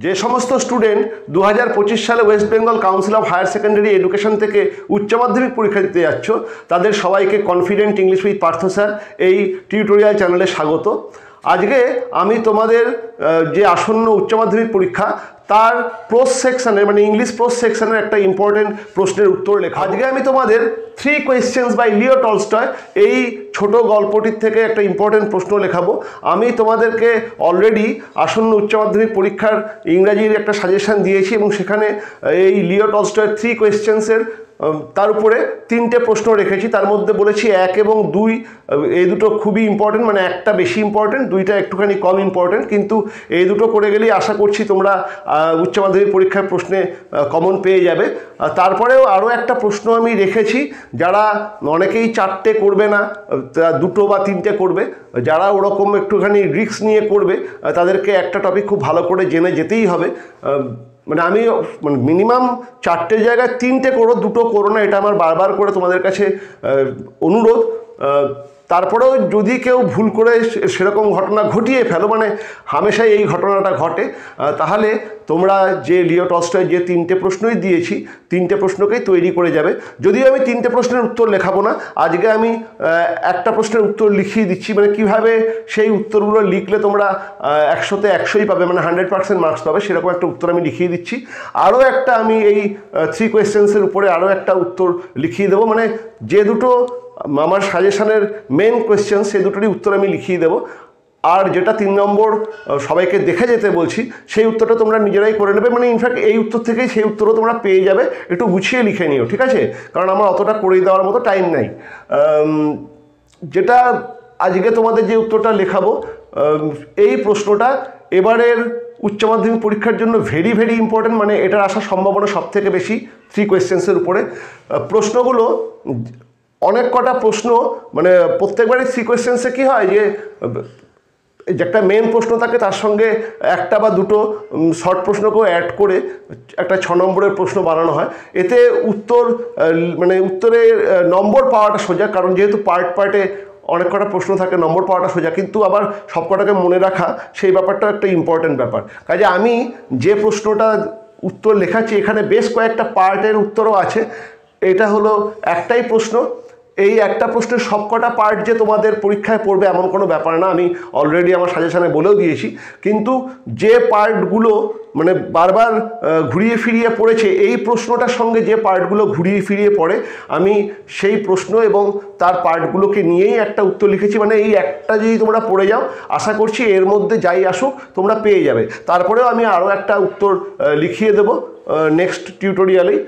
যে সমস্ত স্টুডেন্ট 2025 সালে West Bengal Council of Higher Secondary Education থেকে উচ্চ মাধ্যমিক পরীক্ষা দিতে যাচ্ছ, তাদের সবাইকে confident English with Partha sir এই টিউটোরিয়াল চ্যানেলে স্বাগত। আজকে আমি তোমাদের যে আসন্ন উচ্চ মাধ্যমিক পরীক্ষা তার প্রোস সেকশনের মানে ইংলিশ প্রোস সেকশনের একটা ইম্পর্টেন্ট প্রশ্নের উত্তর লেখা। আজকে আমি তোমাদের 3 কোয়েশ্চেন্স বাই লিও টলস্টয় এই ছোট গল্পটির থেকে একটা ইম্পর্টেন্ট প্রশ্ন লেখাবো। আমি তোমাদেরকে অলরেডি আসন্ন উচ্চ মাধ্যমিক পরীক্ষার ইংরাজির একটা সাজেশন দিয়েছি এবং সেখানে এই লিও টলস্টয়ের 3 কোয়েশ্চেন্সের তার উপরে 3টে প্রশ্ন রেখেছি। তার মধ্যে বলেছি 1 এবং 2 এই দুটো খুবই ইম্পর্টেন্ট, মানে একটা বেশি ইম্পর্টেন্ট, 2টা একটুখানি কম ইম্পর্টেন্ট, কিন্তু এই দুটো করে গেলেই আশা করছি তোমরা উচ্চ মাধ্যমিক পরীক্ষার প্রশ্নে কমন পেয়ে যাবে। তারপরেও আরও একটা প্রশ্ন আমি রেখেছি, যারা অনেকেই 4টে করবে না, 2টো বা 3টে করবে, যারা ওরকম একটুখানি রিস্ক নিয়ে করবে তাদেরকে একটা টপিক খুব ভালো করে জেনে যেতেই হবে। মানে আমি মিনিমাম 4টের জায়গায় 3টে করো, 2টো করো না, এটা আমার বারবার করে তোমাদের কাছে অনুরোধ। তারপরেও যদি কেউ ভুল করে সেরকম ঘটনা ঘটিয়ে ফেলো, মানে হামেশাই এই ঘটনাটা ঘটে, তাহলে তোমরা যে লিও টলস্টয় যে 3টে প্রশ্নই দিয়েছি 3টে প্রশ্নকেই তৈরি করে যাবে। যদিও আমি 3টে প্রশ্নের উত্তর লেখাবো না, আজকে আমি একটা প্রশ্নের উত্তর লিখিয়ে দিচ্ছি, মানে কিভাবে সেই উত্তরগুলো লিখলে তোমরা 100তে 100ই পাবে, মানে 100% মার্কস পাবে, সেরকম একটা উত্তর আমি লিখিয়ে দিচ্ছি। আরও একটা আমি এই 3 কোয়েশ্চেন্সের উপরে আরও একটা উত্তর লিখিয়ে দেবো, মানে যে দুটো আমার সাজেশনের মেন কোয়েশ্চেন সেই দুটোরই উত্তর আমি লিখিয়ে দেবো। আর যেটা 3 নম্বর সবাইকে দেখে যেতে বলছি সেই উত্তরটা তোমরা নিজেরাই করে নেবে, মানে ইনফ্যাক্ট এই উত্তর থেকেই সেই উত্তরও তোমরা পেয়ে যাবে। একটু গুছিয়ে লিখে নিও, ঠিক আছে? কারণ আমার অতটা করে দেওয়ার মতো টাইম নাই। যেটা আজকে তোমাদের যে উত্তরটা লেখাবো, এই প্রশ্নটা এবারের উচ্চ মাধ্যমিক পরীক্ষার জন্য ভেরি ভেরি ইম্পর্টেন্ট, মানে এটার আসার সম্ভাবনা সব থেকে বেশি 3 কোয়েশ্চেন্সের উপরে। প্রশ্নগুলো অনেক কটা প্রশ্ন, মানে প্রত্যেকবারই 3 কোয়েশ্চেন্সে কী হয় যে একটা মেন প্রশ্ন থাকে, তার সঙ্গে একটা বা দুটো শর্ট প্রশ্নকেও অ্যাড করে একটা 6 নম্বরের প্রশ্ন বানানো হয়। এতে উত্তর মানে উত্তরের নম্বর পাওয়াটা সোজা, কারণ যেহেতু পার্টে অনেক কটা প্রশ্ন থাকে, নম্বর পাওয়াটা সোজা, কিন্তু আবার সব কটাকে মনে রাখা সেই ব্যাপারটা একটা ইম্পর্টেন্ট ব্যাপার। কাজে আমি যে প্রশ্নটা উত্তর লেখাচ্ছি এখানে বেশ কয়েকটা পার্টের উত্তরও আছে। এটা হলো একটাই প্রশ্ন, এই একটা প্রশ্নের সবকটা পার্ট যে তোমাদের পরীক্ষায় পড়বে এমন কোনো ব্যাপার না, আমি অলরেডি আমার সাজেশনে বলেও দিয়েছি। কিন্তু যে পার্টগুলো মানে বারবার ঘুরিয়ে ফিরিয়ে পড়েছে, এই প্রশ্নটার সঙ্গে যে পার্টগুলো ঘুরিয়ে ফিরিয়ে পড়ে, আমি সেই প্রশ্ন এবং তার পার্টগুলোকে নিয়েই একটা উত্তর লিখেছি। মানে এই একটা যদি তোমরা পড়ে যাও, আশা করছি এর মধ্যে যাই আসুক তোমরা পেয়ে যাবে। তারপরেও আমি আরও একটা উত্তর লিখিয়ে দেবো নেক্সট টিউটোরিয়ালেই,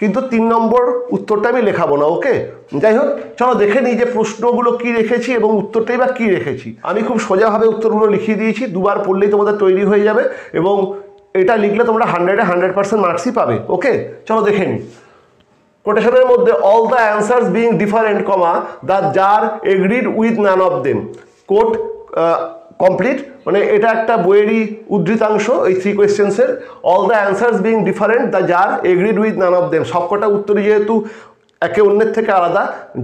কিন্তু 3 নম্বর উত্তরটা আমি লেখাবো না। ওকে, যাই হোক, চলো দেখে নিই যে প্রশ্নগুলো কি রেখেছি এবং উত্তরটাই বা কী রেখেছি। আমি খুব সোজাভাবে উত্তরগুলো লিখিয়ে দিয়েছি, 2বার পড়লেই তোমাদের তৈরি হয়ে যাবে এবং এটা লিখলে তোমরা 100% মার্কসই পাবে। ওকে, চলো দেখে নিই। কোটেশনের মধ্যে all the answers being different, the tsar agreed with none of them, quote complete. মানে এটা একটা বইয়েরই উদ্ধৃতাংশ এই 3 কোয়েশ্চেন্সের। All the answers being different, the tsar agreed with none of them, সবকটা উত্তরই যেহেতু একে অন্যের থেকে আলাদা,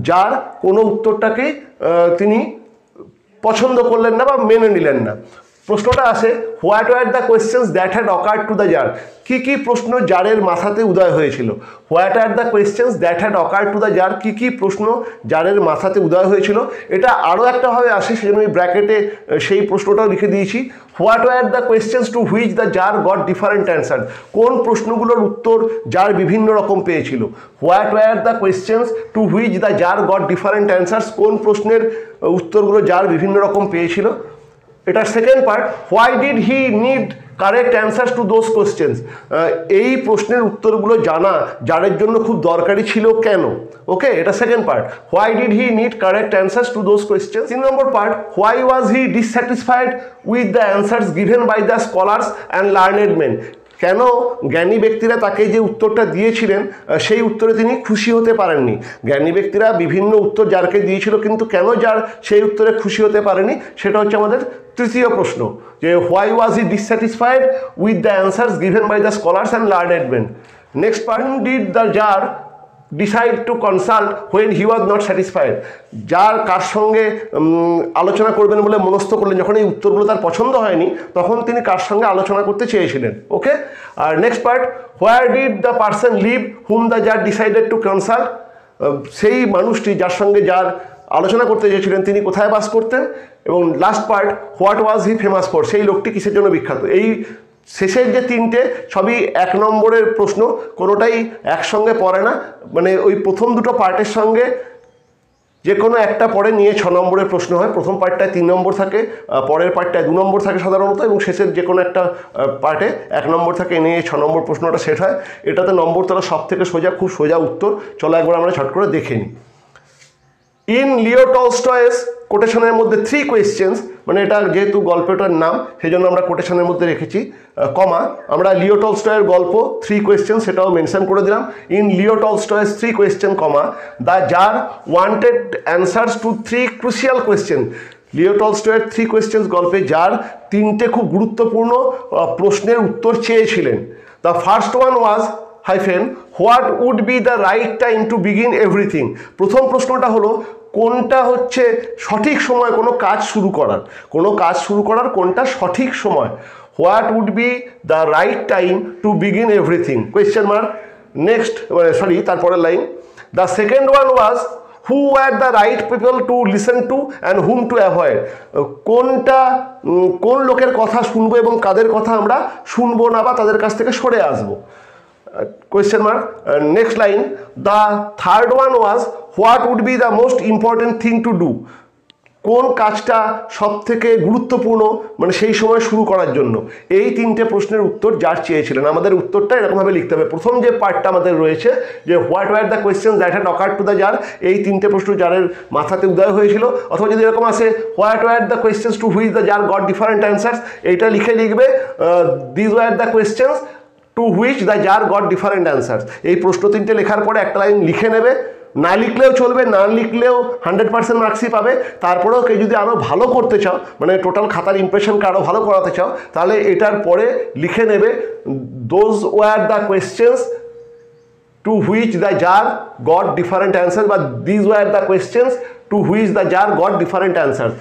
যার কোনো উত্তরটাকেই তিনি পছন্দ করলেন না বা মেনে নিলেন না। প্রশ্নটা আসে, what were the questions that had occurred to the tsar, কী কী প্রশ্ন জারের মাথাতে উদয় হয়েছিল। What are the questions that had occurred to the tsar, কী কী প্রশ্ন জারের মাথাতে উদয় হয়েছিল। এটা আরও একটাভাবে আসে, সেজন্য আমি ব্র্যাকেটে সেই প্রশ্নটাও লিখে দিয়েছি। What were the questions to which the tsar got different answer, কোন প্রশ্নগুলোর উত্তর জার বিভিন্ন রকম পেয়েছিল। What were the questions to which the tsar got different answers, কোন প্রশ্নের উত্তরগুলো জার বিভিন্ন রকম পেয়েছিল। এটার second part, why did he need correct answers to those questions, এই প্রশ্নের উত্তরগুলো জানা জারের জন্য খুব দরকারি ছিল কেন। ওকে, এটা second part, why did he need correct answers to those questions. 3 number part, why was he dissatisfied with the answers given by the scholars and learned men, কেন জ্ঞানী ব্যক্তিরা তাকে যে উত্তরটা দিয়েছিলেন সেই উত্তরে তিনি খুশি হতে পারেননি। জ্ঞানী ব্যক্তিরা বিভিন্ন উত্তর জারকে দিয়েছিল, কিন্তু কেন জার সেই উত্তরে খুশি হতে পারেনি, সেটা হচ্ছে আমাদের তৃতীয় প্রশ্ন, যে why was he dissatisfied with the answers given by the scholars and learned men. Next part, did the tsar decide to consult when he was not satisfied, যার কার সঙ্গে আলোচনা করবেন বলে মনস্থ করলেন, যখন এই উত্তরগুলো তার পছন্দ হয়নি তখন তিনি কার সঙ্গে আলোচনা করতে চেয়েছিলেন। ওকে, আর next part, where did the person live whom the জাজ ডিসাইডেড টু কনসাল্ট, সেই মানুষটি যার সঙ্গে যার আলোচনা করতে চেয়েছিলেন তিনি কোথায় বাস করতেন। এবং last part, what was he famous for, সেই লোকটি কিসের জন্য বিখ্যাত। এই শেষের যে তিনটে সবই 1 নম্বরের প্রশ্ন, কোনোটাই একসঙ্গে পড়ে না, মানে ওই প্রথম দুটো পার্টের সঙ্গে যে কোনো একটা পরে নিয়ে 6 নম্বরের প্রশ্ন হয়। প্রথম পার্টটায় 3 নম্বর থাকে, পরের পার্টটায় 2 নম্বর থাকে সাধারণত, এবং শেষের যে কোনো একটা পার্টে 1 নম্বর থাকে, নিয়ে 6 নম্বর প্রশ্নটা সেট হয়। এটাতে নম্বর তোলা সব থেকে সোজা, খুব সোজা উত্তর। চলো একবার আমরা ছট করে দেখে নিই। ইন লিও টলস্টয়েস কোটেশনের মধ্যে 3 কোয়েশ্চেন্স, মানে এটা যেহেতু গল্পটার নাম সেই জন্য আমরা কোটেশনের মধ্যে রেখেছি কমা, আমরা লিও টলস্টয়ের গল্প 3 কোয়েশ্চেন সেটাও মেনশন করে দিলাম। In Leo Tolstoy's 3 question comma the tsar wanted answers to 3 crucial question. Leo টলস্টয়ের 3 কোয়েশ্চেন্স গল্পে যার 3টে খুব গুরুত্বপূর্ণ প্রশ্নের উত্তর চেয়েছিলেন। The first one was hyphen what would be the right time to begin everything. প্রথম প্রশ্নটা হলো কোনটা হচ্ছে সঠিক সময় কোনো কাজ শুরু করার, কোনটা সঠিক সময়। What would be the right time to begin everything question mark. Next তারপরের line, the second one was who are the right people to listen to and whom to avoid. কোন লোকের কথা শুনবো এবং কাদের কথা আমরা শুনবো না বা তাদের কাছ থেকে সরে আসবো, question mark. Next line, the third one was what would be the most important thing to do, কোন কাজটা সব থেকে গুরুত্বপূর্ণ মানে সেই সময় শুরু করার জন্য। এই 3টে প্রশ্নের উত্তর যার চেয়েছিলেন। আমাদের উত্তরটা এরকমভাবে লিখতে হবে। প্রথম যে পার্টটা আমাদের রয়েছে যে what were the question that had occurred to the tsar, এই 3টে প্রশ্ন জারের মাথাতে উদয় হয়েছিল। অথবা যদি এরকম আসে what were the questions to which the tsar got different answers, এইটা লিখবে this were the questions to which the tsar got different answers. এই প্রশ্ন 3টে লেখার পরে একটা লাইন লিখে নেবে, না লিখলেও চলবে, না লিখলেও 100% মার্কসই পাবে। তারপরেও কেউ যদি আরও ভালো করতে চাও, মানে টোটাল খাতার ইমপ্রেশনকে আরও ভালো করাতে চাও, তাহলে এটার পরে লিখে নেবে those were the questions to which the tsar got different answer, বা these were the questions to which the tsar got different answer.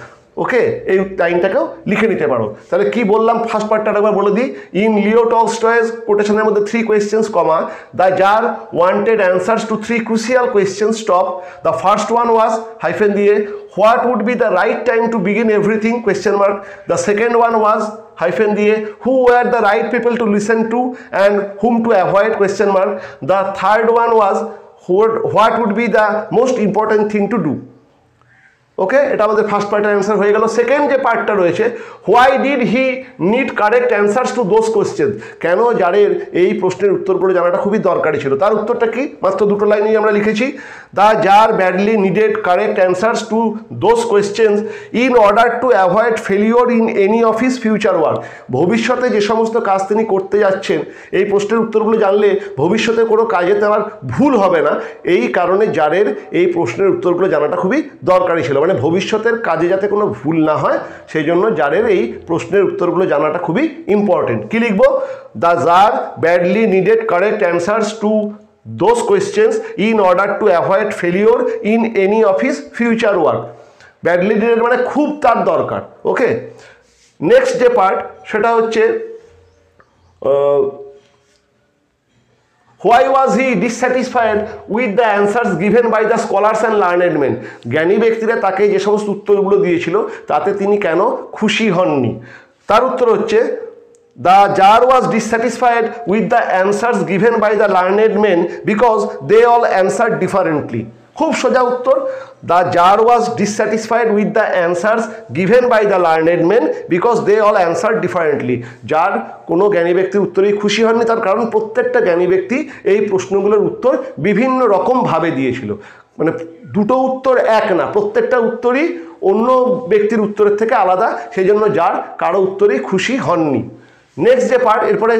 Okay, এই লাইনটাকেও লিখে নিতে পারো। তাহলে কি বললাম ফার্স্ট পার্টটা একবার বলে দিই। ইন লিও টলস্টয়েস কোটেশনের মধ্যে 3 questions comma the tsar wanted answers to 3 crucial questions stop. The first one was hyphen দিয়ে what would be the right time to begin everything question mark. The second one was hyphen দিয়ে who were the right people to listen to and whom to avoid question mark. The third one was what would be the most important thing to do. ওকে, এটা আমাদের first পার্টের answer হয়ে গেল। Second যে পার্টটা রয়েছে, why did he need correct answers to those question, কেন জারের এই প্রশ্নের উত্তরগুলো জানাটা খুবই দরকারি ছিল। তার উত্তরটা কি, মাত্র 2টো লাইনেই আমরা লিখেছি। The tsar badly needed correct answers to those questions in order to avoid failure in any of his future work. ভবিষ্যতে যে সমস্ত কাজ তিনি করতে যাচ্ছেন এই প্রশ্নের উত্তরগুলো জানলে ভবিষ্যতে কোনো কাজে তার ভুল হবে না। এই কারণে জারের এই প্রশ্নের উত্তরগুলো জানাটা খুবই দরকারি ছিল, মানে ভবিষ্যতের কাজে যাতে কোনো ভুল না হয় সেই জন্য জারের এই প্রশ্নের উত্তরগুলো জানাটা খুবই ইম্পর্টেন্ট। কি লিখবো, the tsar badly needed correct answers to those questions in order to avoid failure in any of his future work. Badly needed মানে খুব তার দরকার। ওকে, নেক্সট যে পার্ট সেটা হচ্ছে why was he dissatisfied with the answers given by the scholars and learned men? জ্ঞানী ব্যক্তিরা তাকে যে সমস্ত উত্তরগুলো দিয়েছিল তাতে তিনি কেন খুশি হননি। তার উত্তর হচ্ছে the jar was dissatisfied with the answers given by the learned men because they all answered differently. খুব সোজা উত্তর, the jar was dissatisfied with the answers given by the learned men because they all answered differently. যার কোনো জ্ঞানী ব্যক্তির উত্তরেই খুশি হননি, তার কারণ প্রত্যেকটা জ্ঞানী ব্যক্তি এই প্রশ্নগুলোর উত্তর বিভিন্ন রকমভাবে দিয়েছিল। মানে দুটো উত্তর এক না, প্রত্যেকটা উত্তরই অন্য ব্যক্তির উত্তরের থেকে আলাদা, সেই জন্য যার কারো উত্তরেই খুশি হননি। নেক্সট যে পার্ট, এরপরে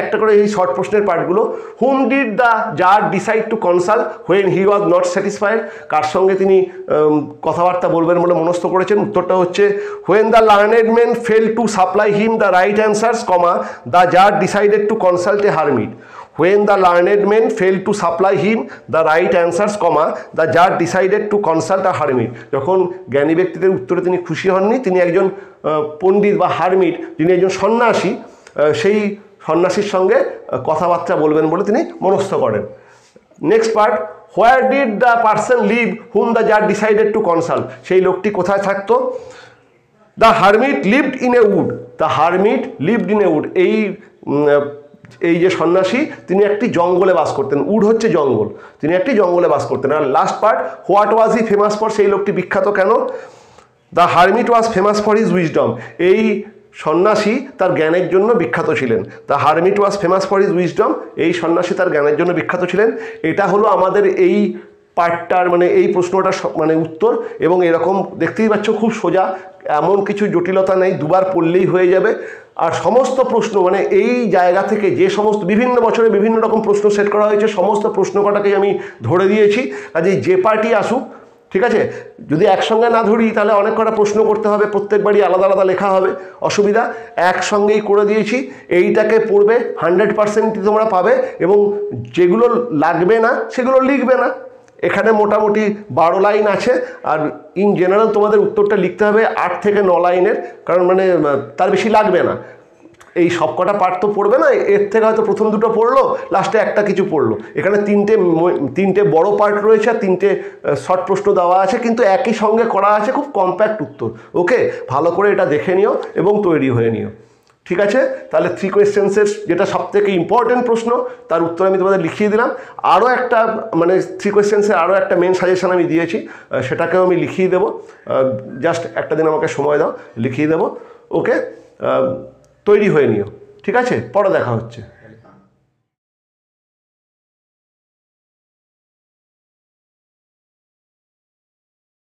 একটা করে এই শর্ট প্রশ্নের পার্টগুলো। Whom did the tsar decide to consult when he was not satisfied, কার সঙ্গে তিনি কথাবার্তা বলবেন বলে মনস্থ করেছেন। উত্তরটা হচ্ছে when the learned men fail to supply him the right answers comma the tsar decided to consult a hermit. When the learned men failed to supply him the right answers, the judge decided to consult a hermit. যখন জ্ঞানী ব্যক্তিদের উত্তরে তিনি খুশি হননি, তিনি একজন পণ্ডিত বা হারমিট, যিনি একজন সন্ন্যাসী, সেই সন্ন্যাসীর সঙ্গে কথাবার্তা বলবেন বলে তিনি মনস্থ করেন। Next part, where did the person live whom the জাজ ডিসাইডেড টু কনসাল্ট? সেই লোকটি কোথায় থাকতো? The hermit lived in a wood. The hermit lived in a wood. এই যে সন্ন্যাসী, তিনি একটি জঙ্গলে বাস করতেন। উড হচ্ছে জঙ্গল, তিনি একটি জঙ্গলে বাস করতেন। আর last part, what was he famous for? সেই লোকটি বিখ্যাত কেন? The hermit was famous for his wisdom. এই সন্ন্যাসী তার জ্ঞানের জন্য বিখ্যাত ছিলেন। The hermit was famous for his wisdom. এই সন্ন্যাসী তার জ্ঞানের জন্য বিখ্যাত ছিলেন। এটা হলো আমাদের এই পার্টটার মানে এই প্রশ্নটার মানে উত্তর। এবং এরকম দেখতেই পাচ্ছ খুব সোজা, এমন কিছু জটিলতা নেই, দুবার পড়লেই হয়ে যাবে। আর সমস্ত প্রশ্ন মানে এই জায়গা থেকে যে সমস্ত বিভিন্ন বছরে বিভিন্ন রকম প্রশ্ন সেট করা হয়েছে, সমস্ত প্রশ্ন কটাকেই আমি ধরে দিয়েছি। কাজে যে পার্টি আসুক, ঠিক আছে, যদি একসঙ্গে না ধরি তাহলে অনেক কটা প্রশ্ন করতে হবে, প্রত্যেকবারই আলাদা আলাদা লেখা হবে, অসুবিধা। একসঙ্গেই করে দিয়েছি। এইটাকে পড়বে, 100% তোমরা পাবে, এবং যেগুলো লাগবে না সেগুলো লিখবে না। এখানে মোটামুটি 12 লাইন আছে, আর ইন জেনারেল তোমাদের উত্তরটা লিখতে হবে 8 থেকে 9 লাইনের, কারণ মানে তার বেশি লাগবে না। এই সবকটা পার্ট তো পড়বে না, এর থেকে হয়তো প্রথম দুটো পড়লো, লাস্টে একটা কিছু পড়লো। এখানে তিনটে বড় পার্ট রয়েছে আর 3টে শর্ট প্রশ্ন দেওয়া আছে, কিন্তু একই সঙ্গে করা আছে, খুব কম্প্যাক্ট উত্তর। ওকে, ভালো করে এটা দেখে নিও এবং তৈরি হয়ে নিও, ঠিক আছে? তাহলে 3 কোয়েশ্চেন্সের যেটা সবথেকে ইম্পর্টেন্ট প্রশ্ন, তার উত্তর আমি তোমাদের লিখিয়ে দিলাম। আরও একটা মানে 3 কোয়েশ্চেন্সের আরও একটা মেন সাজেশন আমি দিয়েছি, সেটাকেও আমি লিখিয়ে দেবো। জাস্ট একটা দিন আমাকে সময় দাও, লিখিয়ে দেবো। ওকে, তৈরি হয়ে নিও, ঠিক আছে? পরে দেখা হচ্ছে।